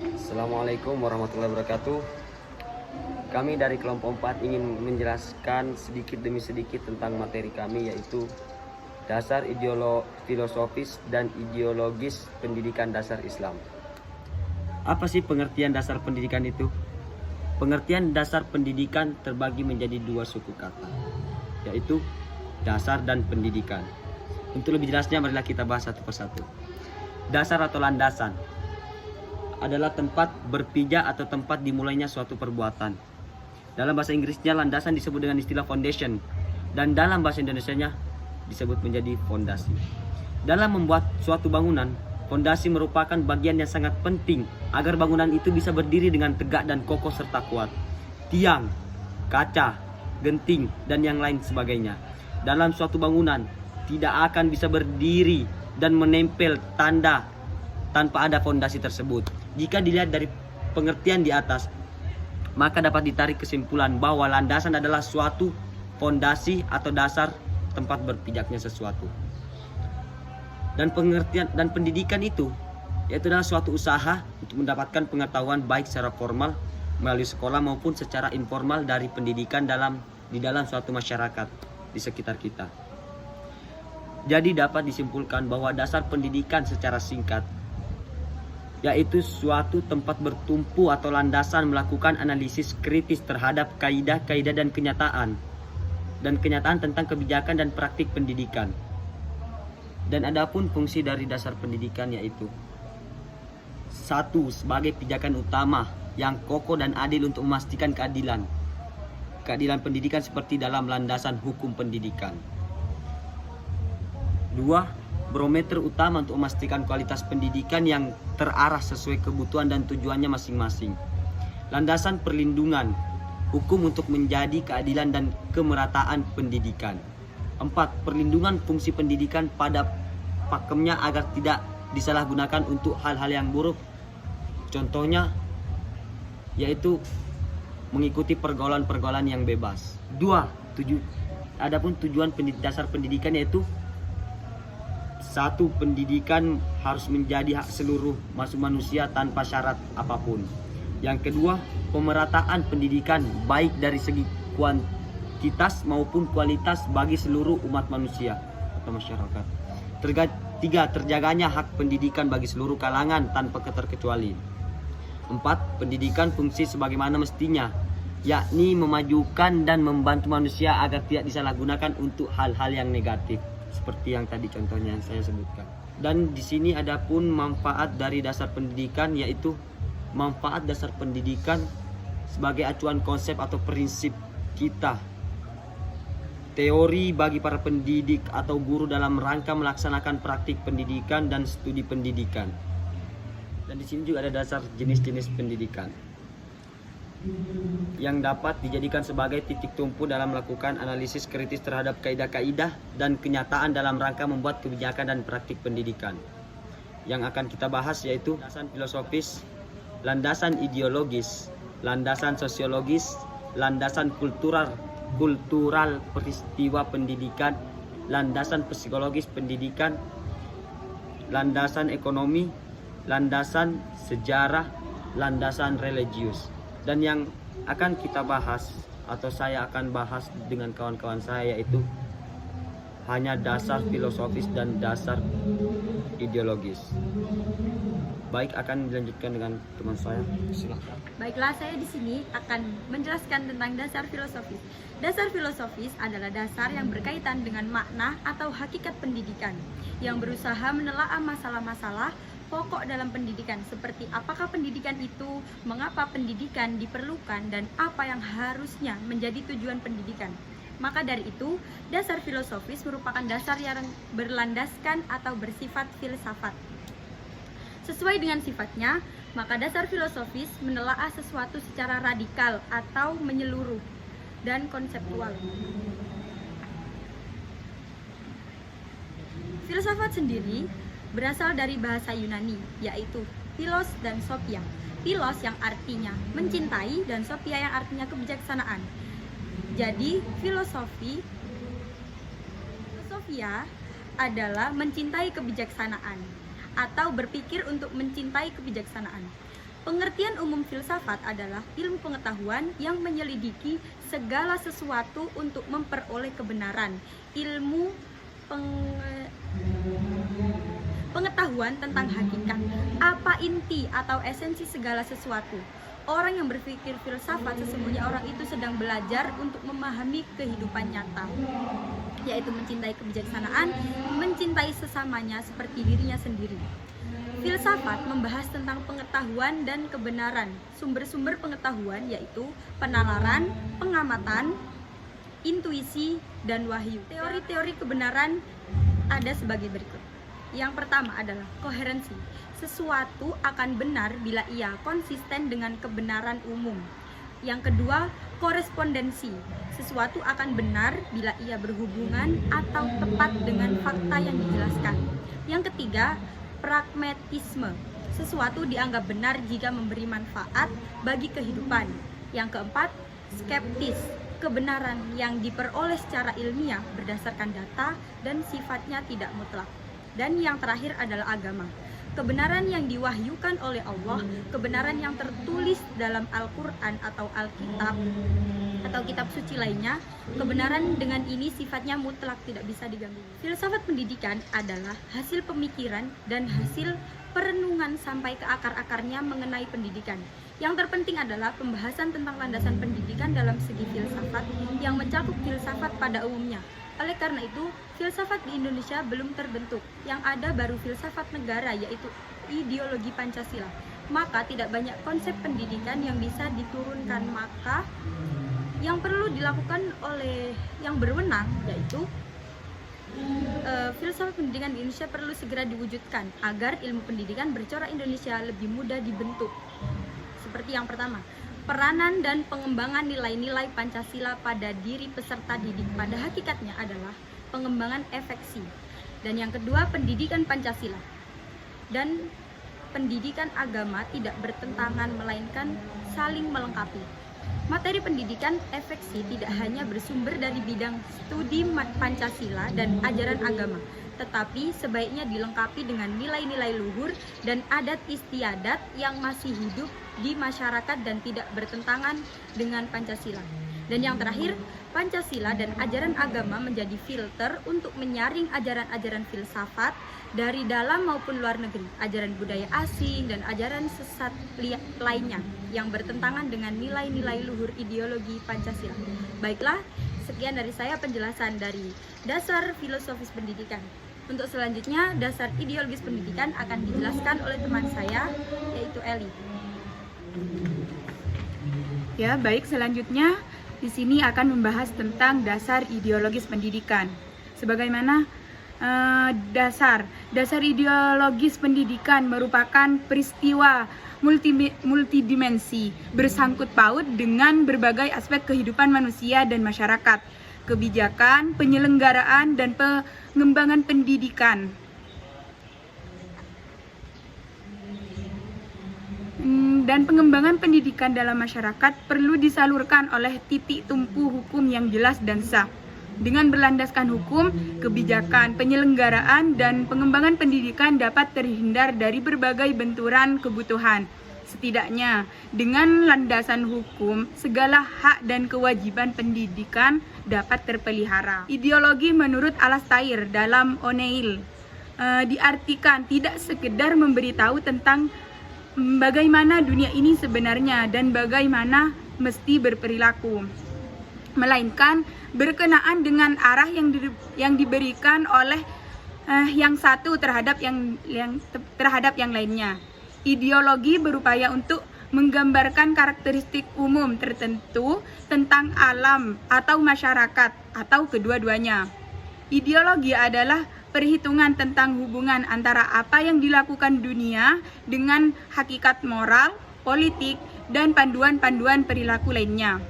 Assalamualaikum warahmatullahi wabarakatuh. Kami dari kelompok 4 ingin menjelaskan sedikit demi sedikit tentang materi kami, yaitu dasar filosofis dan ideologis pendidikan dasar Islam. Apa sih pengertian dasar pendidikan itu? Pengertian dasar pendidikan terbagi menjadi dua suku kata, yaitu dasar dan pendidikan. Untuk lebih jelasnya, marilah kita bahas satu persatu. Dasar atau landasan adalah tempat berpijak atau tempat dimulainya suatu perbuatan. Dalam bahasa Inggrisnya, landasan disebut dengan istilah foundation, dan dalam bahasa Indonesianya disebut menjadi fondasi. Dalam membuat suatu bangunan, fondasi merupakan bagian yang sangat penting agar bangunan itu bisa berdiri dengan tegak dan kokoh serta kuat. Tiang, kaca, genting, dan yang lain sebagainya dalam suatu bangunan tidak akan bisa berdiri dan menempel tanda tanpa ada fondasi tersebut. Jika dilihat dari pengertian di atas, maka dapat ditarik kesimpulan bahwa landasan adalah suatu fondasi atau dasar tempat berpijaknya sesuatu. Dan pengertian dan pendidikan itu yaitu adalah suatu usaha untuk mendapatkan pengetahuan baik secara formal melalui sekolah maupun secara informal dari pendidikan di dalam suatu masyarakat di sekitar kita. Jadi dapat disimpulkan bahwa dasar pendidikan secara singkat yaitu suatu tempat bertumpu atau landasan melakukan analisis kritis terhadap kaidah-kaidah dan kenyataan tentang kebijakan dan praktik pendidikan. Dan adapun fungsi dari dasar pendidikan yaitu: 1. Sebagai pijakan utama yang kokoh dan adil untuk memastikan keadilan pendidikan seperti dalam landasan hukum pendidikan. 2. Barometer utama untuk memastikan kualitas pendidikan yang terarah sesuai kebutuhan dan tujuannya masing-masing. Landasan perlindungan hukum untuk menjadi keadilan dan kemerataan pendidikan. 4. Perlindungan fungsi pendidikan pada pakemnya agar tidak disalahgunakan untuk hal-hal yang buruk. Contohnya yaitu mengikuti pergaulan-pergaulan yang bebas. 2. Adapun tujuan dasar pendidikan yaitu: 1. Pendidikan harus menjadi hak seluruh manusia tanpa syarat apapun. Yang kedua, pemerataan pendidikan baik dari segi kuantitas maupun kualitas bagi seluruh umat manusia atau masyarakat. 3. Terjaganya hak pendidikan bagi seluruh kalangan tanpa keterkecuali. 4. Pendidikan fungsi sebagaimana mestinya, yakni memajukan dan membantu manusia agar tidak disalahgunakan untuk hal-hal yang negatif, seperti yang tadi contohnya yang saya sebutkan. Dan di sini ada pun manfaat dari dasar pendidikan, yaitu manfaat dasar pendidikan sebagai acuan konsep atau prinsip kita, teori bagi para pendidik atau guru dalam rangka melaksanakan praktik pendidikan dan studi pendidikan. Dan di sini juga ada dasar jenis-jenis pendidikan yang dapat dijadikan sebagai titik tumpu dalam melakukan analisis kritis terhadap kaidah-kaidah dan kenyataan dalam rangka membuat kebijakan dan praktik pendidikan. Yang akan kita bahas yaitu landasan filosofis, landasan ideologis, landasan sosiologis, landasan kultural peristiwa pendidikan, landasan psikologis pendidikan, landasan ekonomi, landasan sejarah, landasan religius. Dan yang akan kita bahas atau saya akan bahas dengan kawan-kawan saya yaitu hanya dasar filosofis dan dasar ideologis. Baik, akan dilanjutkan dengan teman saya. Silakan. Baiklah, saya di sini akan menjelaskan tentang dasar filosofis. Dasar filosofis adalah dasar yang berkaitan dengan makna atau hakikat pendidikan, yang berusaha menelaah masalah-masalah pokok dalam pendidikan, seperti apakah pendidikan itu, mengapa pendidikan diperlukan, dan apa yang harusnya menjadi tujuan pendidikan. Maka dari itu, dasar filosofis merupakan dasar yang berlandaskan atau bersifat filsafat. Sesuai dengan sifatnya, maka dasar filosofis menelaah sesuatu secara radikal atau menyeluruh dan konseptual. Filsafat sendiri berasal dari bahasa Yunani, yaitu philos dan sophia. Philos yang artinya mencintai dan sophia yang artinya kebijaksanaan. Jadi filosofia adalah mencintai kebijaksanaan atau berpikir untuk mencintai kebijaksanaan. Pengertian umum filsafat adalah ilmu pengetahuan yang menyelidiki segala sesuatu untuk memperoleh kebenaran. Ilmu pengetahuan tentang hakikat, apa inti atau esensi segala sesuatu. Orang yang berpikir filsafat sesungguhnya orang itu sedang belajar untuk memahami kehidupan nyata, yaitu mencintai kebijaksanaan, mencintai sesamanya seperti dirinya sendiri. Filsafat membahas tentang pengetahuan dan kebenaran. Sumber-sumber pengetahuan yaitu penalaran, pengamatan, intuisi, dan wahyu. Teori-teori kebenaran ada sebagai berikut. Yang pertama adalah koherensi. Sesuatu akan benar bila ia konsisten dengan kebenaran umum. Yang kedua, korespondensi. Sesuatu akan benar bila ia berhubungan atau tepat dengan fakta yang dijelaskan. Yang ketiga, pragmatisme. Sesuatu dianggap benar jika memberi manfaat bagi kehidupan. Yang keempat, skeptis. Kebenaran yang diperoleh secara ilmiah berdasarkan data dan sifatnya tidak mutlak. Dan yang terakhir adalah agama. Kebenaran yang diwahyukan oleh Allah, kebenaran yang tertulis dalam Al-Quran atau Alkitab atau kitab suci lainnya, kebenaran dengan ini sifatnya mutlak, tidak bisa diganggu. Filsafat pendidikan adalah hasil pemikiran dan hasil perenungan sampai ke akar-akarnya mengenai pendidikan. Yang terpenting adalah pembahasan tentang landasan pendidikan dalam segi filsafat yang mencakup filsafat pada umumnya. Oleh karena itu, filsafat di Indonesia belum terbentuk. Yang ada baru filsafat negara, yaitu ideologi Pancasila. Maka tidak banyak konsep pendidikan yang bisa diturunkan. Maka yang perlu dilakukan oleh yang berwenang, yaitu filsafat pendidikan di Indonesia perlu segera diwujudkan agar ilmu pendidikan bercorak Indonesia lebih mudah dibentuk. Seperti yang pertama, peranan dan pengembangan nilai-nilai Pancasila pada diri peserta didik pada hakikatnya adalah pengembangan efeksi. Dan yang kedua, pendidikan Pancasila dan pendidikan agama tidak bertentangan melainkan saling melengkapi. Materi pendidikan efeksi tidak hanya bersumber dari bidang studi Pancasila dan ajaran agama, tetapi sebaiknya dilengkapi dengan nilai-nilai luhur dan adat istiadat yang masih hidup di masyarakat dan tidak bertentangan dengan Pancasila. Dan yang terakhir, Pancasila dan ajaran agama menjadi filter untuk menyaring ajaran-ajaran filsafat dari dalam maupun luar negeri, ajaran budaya asing dan ajaran sesat lainnya yang bertentangan dengan nilai-nilai luhur ideologi Pancasila. Baiklah, sekian dari saya penjelasan dari dasar filosofis pendidikan. Untuk selanjutnya, dasar ideologis pendidikan akan dijelaskan oleh teman saya, yaitu Eli. Ya, baik, selanjutnya di sini akan membahas tentang dasar ideologis pendidikan. Sebagaimana dasar ideologis pendidikan merupakan peristiwa multidimensi bersangkut paut dengan berbagai aspek kehidupan manusia dan masyarakat, kebijakan, penyelenggaraan, dan pengembangan pendidikan. Dan pengembangan pendidikan dalam masyarakat perlu disalurkan oleh titik tumpu hukum yang jelas dan sah. Dengan berlandaskan hukum, kebijakan, penyelenggaraan, dan pengembangan pendidikan dapat terhindar dari berbagai benturan kebutuhan. Setidaknya, dengan landasan hukum, segala hak dan kewajiban pendidikan dapat terpelihara. Ideologi menurut Alastair dalam O'Neill diartikan tidak sekedar memberitahu tentang bagaimana dunia ini sebenarnya dan bagaimana mesti berperilaku, melainkan berkenaan dengan arah yang diberikan oleh yang satu terhadap yang lainnya. Ideologi berupaya untuk menggambarkan karakteristik umum tertentu tentang alam atau masyarakat atau kedua-duanya. Ideologi adalah perhitungan tentang hubungan antara apa yang dilakukan dunia dengan hakikat moral, politik, dan panduan-panduan perilaku lainnya.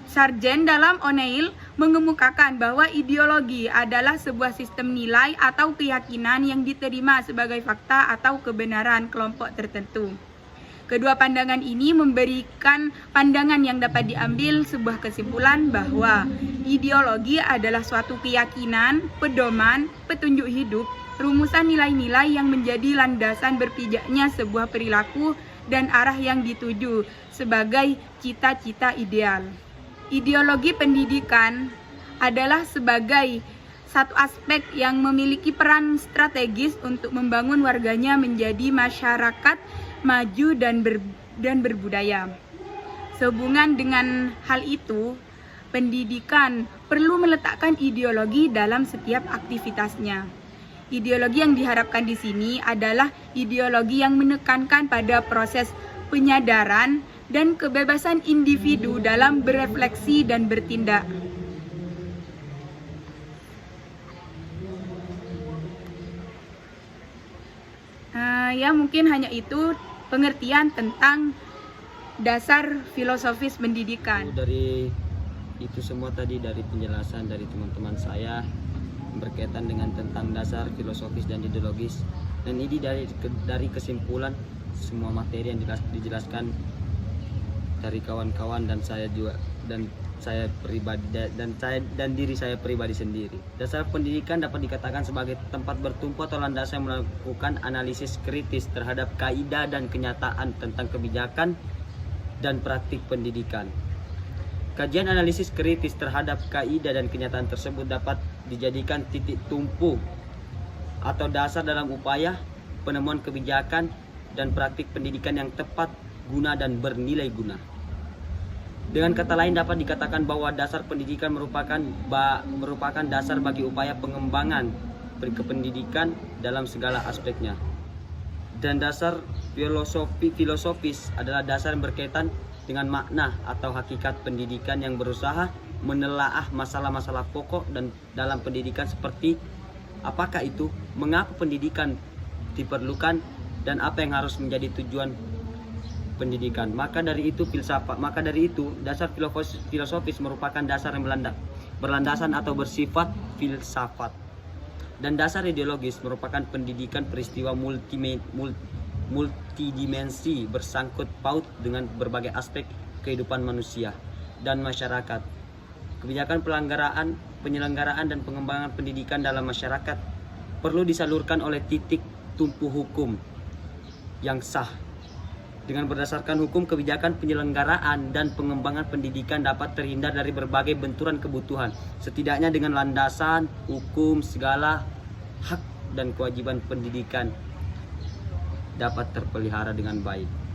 Sargent dalam O'Neill mengemukakan bahwa ideologi adalah sebuah sistem nilai atau keyakinan yang diterima sebagai fakta atau kebenaran kelompok tertentu. Kedua pandangan ini memberikan pandangan yang dapat diambil sebuah kesimpulan bahwa ideologi adalah suatu keyakinan, pedoman, petunjuk hidup rumusan nilai-nilai yang menjadi landasan berpijaknya sebuah perilaku dan arah yang dituju sebagai cita-cita ideal. Ideologi pendidikan adalah sebagai satu aspek yang memiliki peran strategis untuk membangun warganya menjadi masyarakat maju dan berbudaya. Sehubungan dengan hal itu, pendidikan perlu meletakkan ideologi dalam setiap aktivitasnya. Ideologi yang diharapkan di sini adalah ideologi yang menekankan pada proses penyadaran dan kebebasan individu dalam berefleksi dan bertindak. Ya mungkin hanya itu pengertian tentang dasar filosofis pendidikan. Dari itu semua tadi, dari penjelasan dari teman-teman saya berkaitan dengan tentang dasar filosofis dan ideologis, dan ini dari kesimpulan semua materi yang dijelaskan dari kawan-kawan dan saya juga, dan saya pribadi dan diri saya pribadi sendiri. Dasar pendidikan dapat dikatakan sebagai tempat bertumpu atau landasan yang melakukan analisis kritis terhadap kaidah dan kenyataan tentang kebijakan dan praktik pendidikan. Kajian analisis kritis terhadap kaidah dan kenyataan tersebut dapat dijadikan titik tumpu atau dasar dalam upaya penemuan kebijakan dan praktik pendidikan yang tepat, guna dan bernilai guna. Dengan kata lain dapat dikatakan bahwa dasar pendidikan merupakan dasar bagi upaya pengembangan kependidikan dalam segala aspeknya. Dan dasar filosofis adalah dasar yang berkaitan dengan makna atau hakikat pendidikan yang berusaha menelaah masalah-masalah pokok dan dalam pendidikan, seperti apakah itu, mengapa pendidikan diperlukan, dan apa yang harus menjadi tujuan pendidikan. Maka dari itu dasar filosofis merupakan dasar yang berlandasan atau bersifat filsafat. Dan dasar ideologis merupakan pendidikan peristiwa multidimensi bersangkut paut dengan berbagai aspek kehidupan manusia dan masyarakat. Kebijakan penyelenggaraan dan pengembangan pendidikan dalam masyarakat perlu disalurkan oleh titik tumpu hukum yang sah. Dengan berdasarkan hukum, kebijakan penyelenggaraan dan pengembangan pendidikan dapat terhindar dari berbagai benturan kebutuhan. Setidaknya dengan landasan hukum, segala hak dan kewajiban pendidikan dapat terpelihara dengan baik.